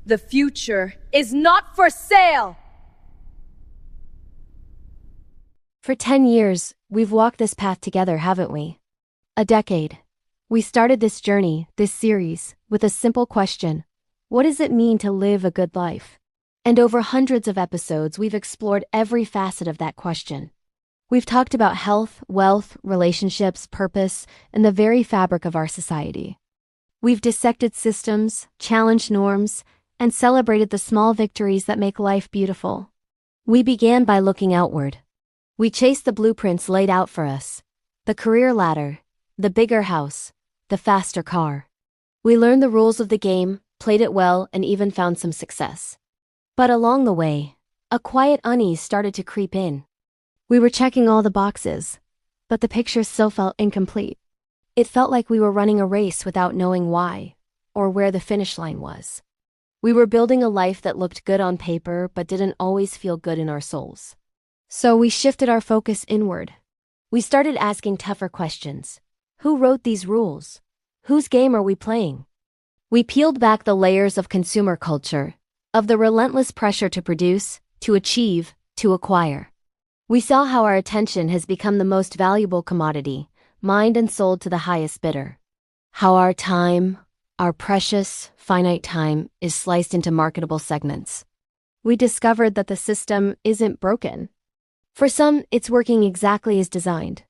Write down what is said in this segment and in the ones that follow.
The future is not for sale! For 10 years, we've walked this path together, haven't we? A decade. We started this journey, this series, with a simple question. What does it mean to live a good life? And over hundreds of episodes, we've explored every facet of that question. We've talked about health, wealth, relationships, purpose, and the very fabric of our society. We've dissected systems, challenged norms, and celebrated the small victories that make life beautiful. We began by looking outward. We chased the blueprints laid out for us. The career ladder, the bigger house, the faster car. We learned the rules of the game, played it well, and even found some success. But along the way, a quiet unease started to creep in. We were checking all the boxes, but the picture still felt incomplete. It felt like we were running a race without knowing why, or where the finish line was. We were building a life that looked good on paper but didn't always feel good in our souls. So we shifted our focus inward. We started asking tougher questions. Who wrote these rules? Whose game are we playing? We peeled back the layers of consumer culture, of the relentless pressure to produce, to achieve, to acquire. We saw how our attention has become the most valuable commodity, mined and sold to the highest bidder. How our time, our precious, finite time, is sliced into marketable segments. We discovered that the system isn't broken. For some, it's working exactly as designed.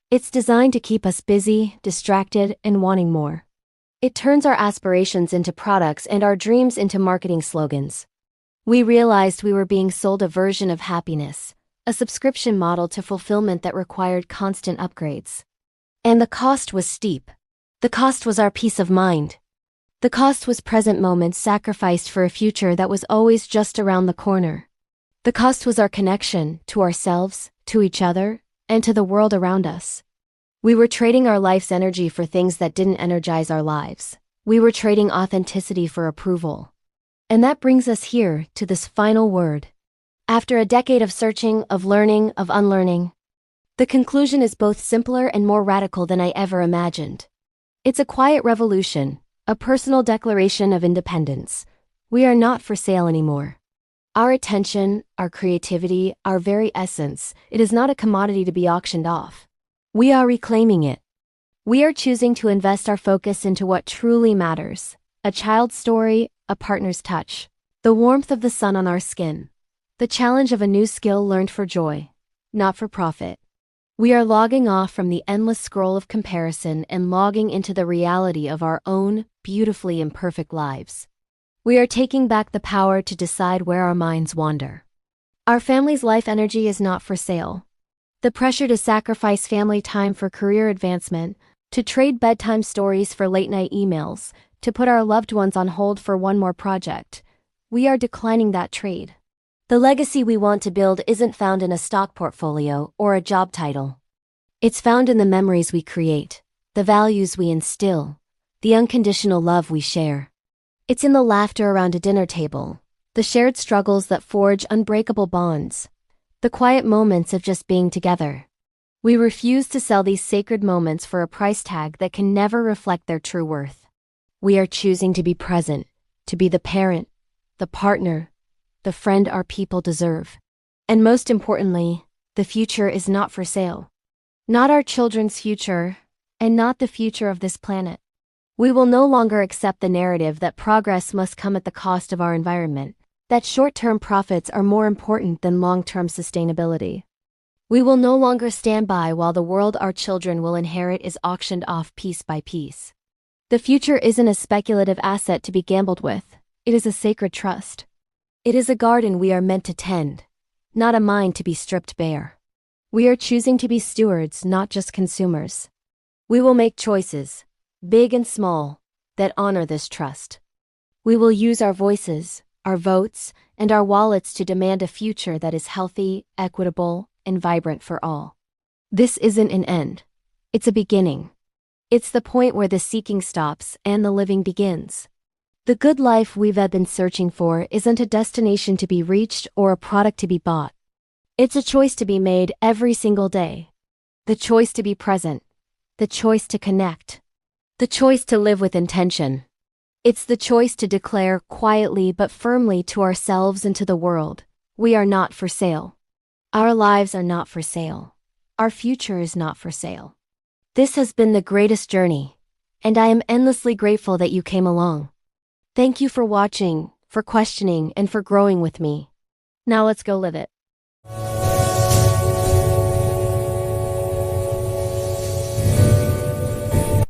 It's designed to keep us busy, distracted, and wanting more. It turns our aspirations into products and our dreams into marketing slogans. We realized we were being sold a version of happiness, a subscription model to fulfillment that required constant upgrades. And the cost was steep. The cost was our peace of mind. The cost was present moments sacrificed for a future that was always just around the corner. The cost was our connection to ourselves, to each other, and to the world around us. We were trading our life's energy for things that didn't energize our lives. We were trading authenticity for approval. And that brings us here to this final word. After a decade of searching, of learning, of unlearning, the conclusion is both simpler and more radical than I ever imagined. It's a quiet revolution, a personal declaration of independence. We are not for sale anymore. Our attention, our creativity, our very essence, it is not a commodity to be auctioned off. We are reclaiming it. We are choosing to invest our focus into what truly matters: a child's story, a partner's touch, the warmth of the sun on our skin, the challenge of a new skill learned for joy, not for profit. We are logging off from the endless scroll of comparison and logging into the reality of our own, beautifully imperfect lives. We are taking back the power to decide where our minds wander. Our family's life energy is not for sale. The pressure to sacrifice family time for career advancement, to trade bedtime stories for late-night emails, to put our loved ones on hold for one more project. We are declining that trade. The legacy we want to build isn't found in a stock portfolio or a job title. It's found in the memories we create, the values we instill, the unconditional love we share. It's in the laughter around a dinner table, the shared struggles that forge unbreakable bonds, the quiet moments of just being together. We refuse to sell these sacred moments for a price tag that can never reflect their true worth. We are choosing to be present, to be the parent, the partner, the friend our people deserve. And most importantly, the future is not for sale. Not our children's future, and not the future of this planet. We will no longer accept the narrative that progress must come at the cost of our environment, that short-term profits are more important than long-term sustainability. We will no longer stand by while the world our children will inherit is auctioned off piece by piece. The future isn't a speculative asset to be gambled with, it is a sacred trust. It is a garden we are meant to tend, not a mind to be stripped bare. We are choosing to be stewards, not just consumers. We will make choices, big and small, that honor this trust. We will use our voices, our votes, and our wallets to demand a future that is healthy, equitable, and vibrant for all. This isn't an end. It's a beginning. It's the point where the seeking stops and the living begins. The good life we've been searching for isn't a destination to be reached or a product to be bought. It's a choice to be made every single day. The choice to be present. The choice to connect. The choice to live with intention. It's the choice to declare quietly but firmly to ourselves and to the world, we are not for sale. Our lives are not for sale. Our future is not for sale. This has been the greatest journey, and I am endlessly grateful that you came along. Thank you for watching, for questioning, and for growing with me. Now let's go live it.